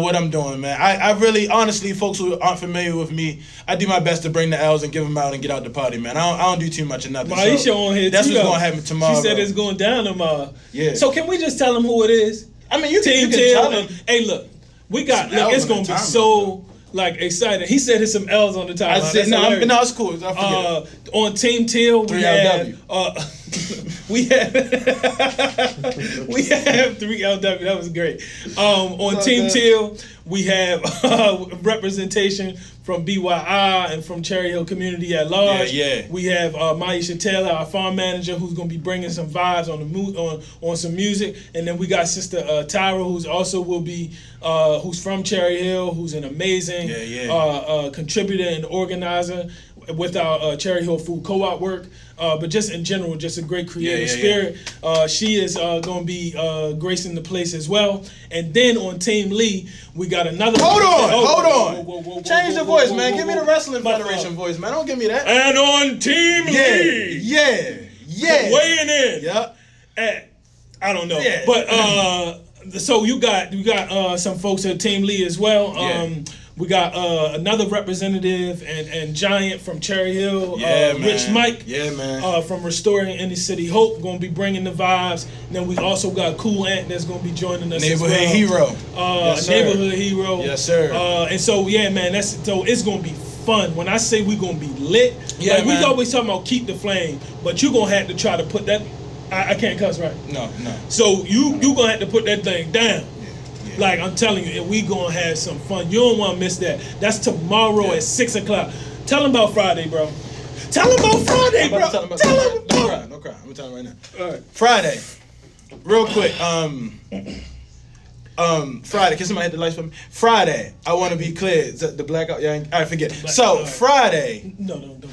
what I'm doing, man. I really, honestly, folks who aren't familiar with me, I do my best to bring the L's and give them out and get out the party, man. I don't do too much of nothing. Maisha on here that's what's going to happen tomorrow. She said it's going down tomorrow. Yeah. So can we just tell them who it is? I mean, you can tell them. Hey, look, it's going to be so... excited. He said there's some L's on the timeline. I said, no, it's cool. I forget. On Team Till, we have 3LW. That was great. On Team Till, we have representation from BYI and from Cherry Hill community at large. Yeah. We have Maisha Taylor, our farm manager, who's going to be bringing some vibes on some music, and then we got Sister Tyra, who's also will be who's from Cherry Hill, who's an amazing contributor and organizer with our Cherry Hill Food Co-op work. But just in general, just a great creative spirit. She is going to be gracing the place as well. And then on Team Lee, we got another... Hold on. Change the voice, man. Give me the Wrestling Federation voice, man. Don't give me that. And on Team Lee... Yeah. Weighing in. Yeah. I don't know. Yeah. But, so you got some folks at Team Lee as well. We got another representative and giant from Cherry Hill, Rich Mike, from Restoring Inner City Hope, going to be bringing the vibes. And then we also got Cool Ant that's going to be joining us Neighborhood as well. Hero. Neighborhood Hero. Yes, sir. And so, man, so it's going to be fun. When I say we're going to be lit, we always talking about keep the flame, but you're going to have to try to put that, I can't cuss, right? No. So you going to have to put that thing down. Like, I'm telling you, we going to have some fun. You don't want to miss that. That's tomorrow at 6 o'clock. Tell them about Friday, bro. Tell them about Friday, bro. Tell them about... No cry. I'm going to tell them right now. All right. Friday. Real quick. Friday. Can somebody hit the lights for me? Friday. I want to be clear. Is that the blackout? Yeah, I forget. So, Friday. No, don't.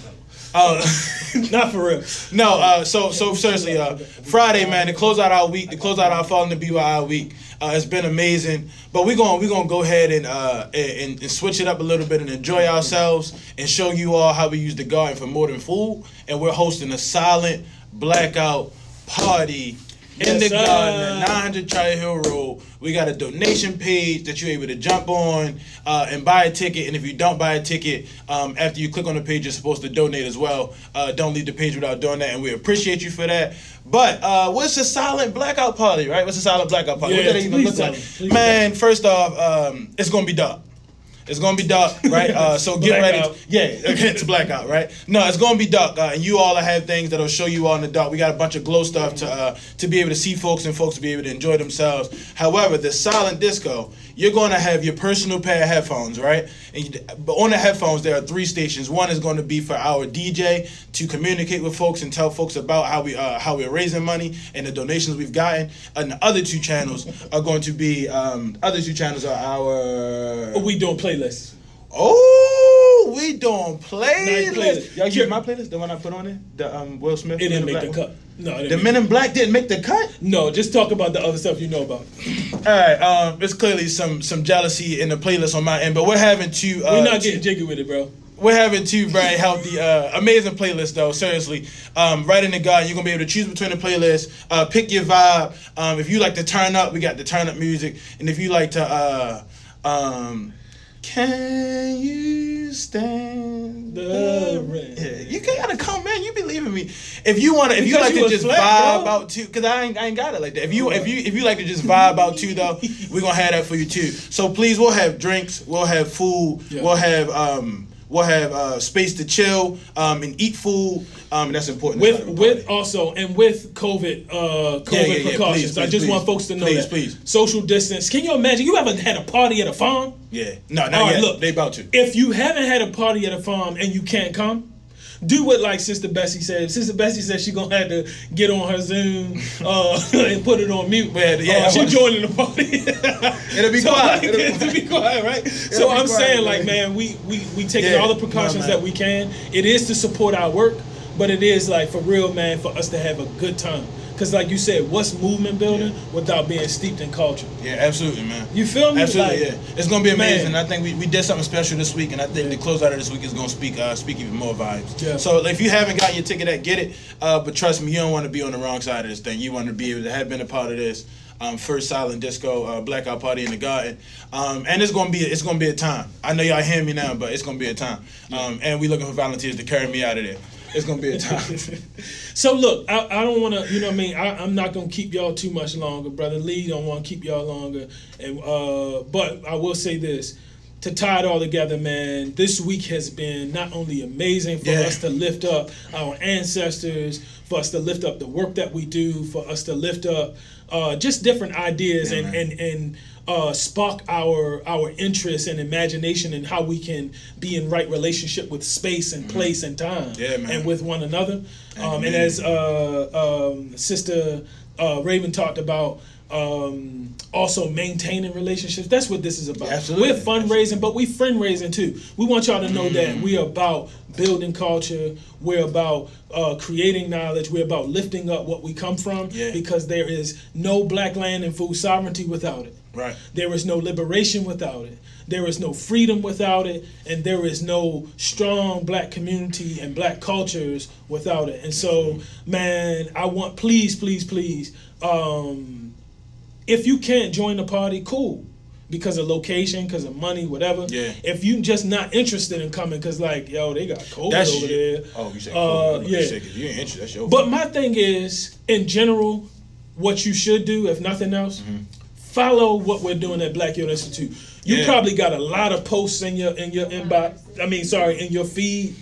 Not for real. No, so seriously, Friday, man, to close out our week, to close out our Fall in the BYI week, it's been amazing. But we're gonna go ahead and switch it up a little bit and enjoy ourselves and show you all how we use the garden for more than food. And we're hosting a silent blackout party in the garden at 900 Cherry Hill Road. We got a donation page that you're able to jump on and buy a ticket. And if you don't buy a ticket, after you click on the page, you're supposed to donate as well. Don't leave the page without doing that, and we appreciate you for that. But what's a silent blackout party, right? What's a silent blackout party? What does that even look like? Man, first off, it's going to be dark. It's gonna be dark, right? So get ready. It's blackout, right? No, it's gonna be dark, and you all have things that'll show you all in the dark. We got a bunch of glow stuff to be able to see folks and folks to be able to enjoy themselves. However, the silent disco, you're gonna have your personal pair of headphones, right? But on the headphones, there are 3 stations. One is going to be for our DJ to communicate with folks and tell folks about how we're raising money and the donations we've gotten. And the other 2 channels are going to be other 2 channels are our. We doing playlists. Oh, we doing playlists. Y'all hear my playlist? The one I put on there? The Will Smith. It didn't make the cut. No, the Men in Black didn't make the cut? No, just talk about the other stuff you know about. All right, there's clearly some jealousy in the playlist on my end, but we're having 2. We're not getting jiggy with it, bro. We're having 2 very healthy, amazing playlists, though, seriously. Right in the garden, you're going to be able to choose between the playlists, pick your vibe. If you like to turn up, we got the turn up music. And if you like to, can you stand the rain? Yeah, you gotta come, man. You be leaving me. If you wanna, if you like to just vibe out too, cause I ain't got it like that. If you like to just vibe out too, though, we're gonna have that for you too. So please, we'll have drinks, we'll have food, we'll have space to chill and eat food. And that's important. With COVID precautions. Please, I just want folks to know that. Please. Social distance. Can you imagine? You ever had a party at a farm? Yeah. No, not yet. Look, they about to. If you haven't had a party at a farm and you can't come, do what like Sister Bessie said. Sister Bessie said she gonna have to get on her Zoom and put it on mute. She joining the party. It'll be quiet. It'll be quiet, right? So I'm saying, like, man, we taking all the precautions that we can. It is to support our work, but it is like for real, man, for us to have a good time. Because like you said, what's movement building without being steeped in culture? Yeah, absolutely, man. You feel me? Absolutely, yeah. It's going to be amazing. I think we did something special this week, and I think the closeout of this week is going to speak even more vibes. Yeah. So if you haven't got your ticket, get it. But trust me, you don't want to be on the wrong side of this thing. You want to be able to have been a part of this. First silent disco blackout party in the garden, and it's gonna be a time. I know y'all hear me now, but it's gonna be a time. And we looking for volunteers to carry me out of there. It's gonna be a time. So look, I don't want to, you know what I mean. I'm not gonna keep y'all too much longer, brother Lee. Don't want to keep y'all longer, and but I will say this. To tie it all together, man, this week has been not only amazing for us to lift up our ancestors, for us to lift up the work that we do, for us to lift up just different ideas and spark our interest and imagination and how we can be in right relationship with space and place and time and with one another. And as Sister Raven talked about, also maintaining relationships. That's what this is about. Absolutely. We're fundraising, but we friend raising too. We want y'all to know that we are about building culture. We're about creating knowledge. We're about lifting up what we come from because there is no black land and food sovereignty without it. Right. There is no liberation without it. There is no freedom without it, and there is no strong black community and black cultures without it. And so, man, I want, please, if you can't join the party, cool. Because of location, because of money, whatever. Yeah. If you just not interested in coming, because like, yo, they got COVID over there. Oh, you said COVID. You ain't interested, that's your But my thing is, in general, what you should do, if nothing else, follow what we're doing at Black Youth Institute. You probably got a lot of posts in your inbox. In your feed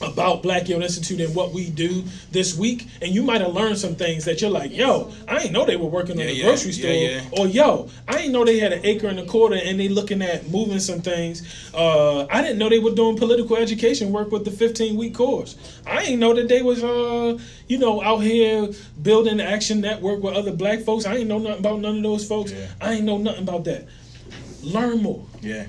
about Black Youth Institute and what we do this week, and you might have learned some things that you're like, yo, I didn't know they were working on the grocery store, or yo, I didn't know they had 1.25 acres and they looking at moving some things. I didn't know they were doing political education work with the 15-week course. I didn't know that they was out here building the Action Network with other black folks. I ain't know nothing about none of those folks. I ain't know nothing about that. Learn more.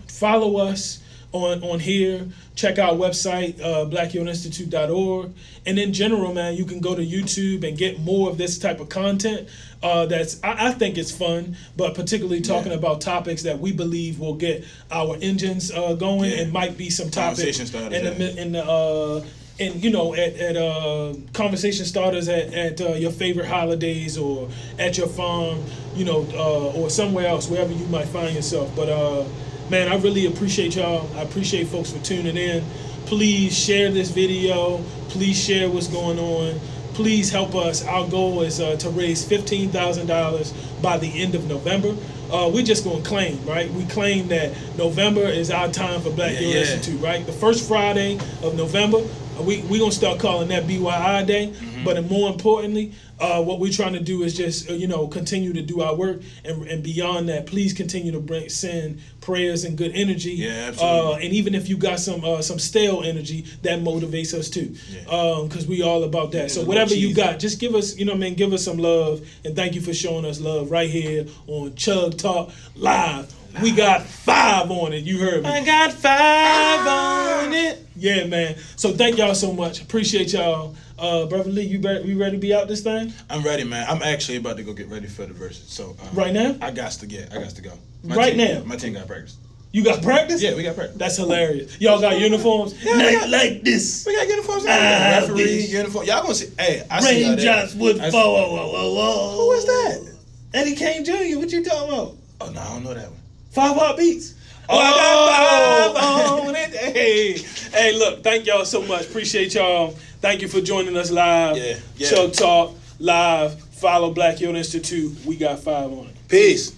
Follow us on here. Check our website, blackyouthInstitute.org. And in general, man, you can go to YouTube and get more of this type of content. I think it's fun, but particularly talking about topics that we believe will get our engines going, and might be some topics at conversation starters at your favorite holidays, or at your farm, or somewhere else, wherever you might find yourself. But man, I really appreciate y'all. I appreciate folks for tuning in. Please share this video. Please share what's going on. Please help us. Our goal is to raise $15,000 by the end of November. We're just going to claim, right? We claim that November is our time for Black Youth Institute, right? The first Friday of November, we're going to start calling that BYI Day. But more importantly, what we're trying to do is just, continue to do our work. And beyond that, please continue to send prayers and good energy. Yeah, absolutely. And even if you got some stale energy, that motivates us too. Because we all about that. So whatever you got, just give us, give us some love. And thank you for showing us love right here on CHUCG Talk Live. We got 5 on it. You heard me. I got 5 on it. Yeah, man. So thank y'all so much. Appreciate y'all. Brother Lee, you ready to be out this thing? I'm ready, man. I'm actually about to go get ready for the verses. So right now? I got to go. Now? My team got practice. You got practice? Yeah, we got practice. That's hilarious. Y'all got uniforms? Yeah, like this. We got uniforms. Referee uniform. Y'all gonna see? Hey, I see y'all there. Raindrops would fall. Who is that? Eddie Kane Jr. What you talking about? Oh no, I don't know that one. 5 Heartbeats. Oh, I got 5 on it. Hey, look, thank y'all so much. Appreciate y'all. Thank you for joining us live. CHUCG Talk Live. Follow Black Youth Institute. We got 5 on it. Peace.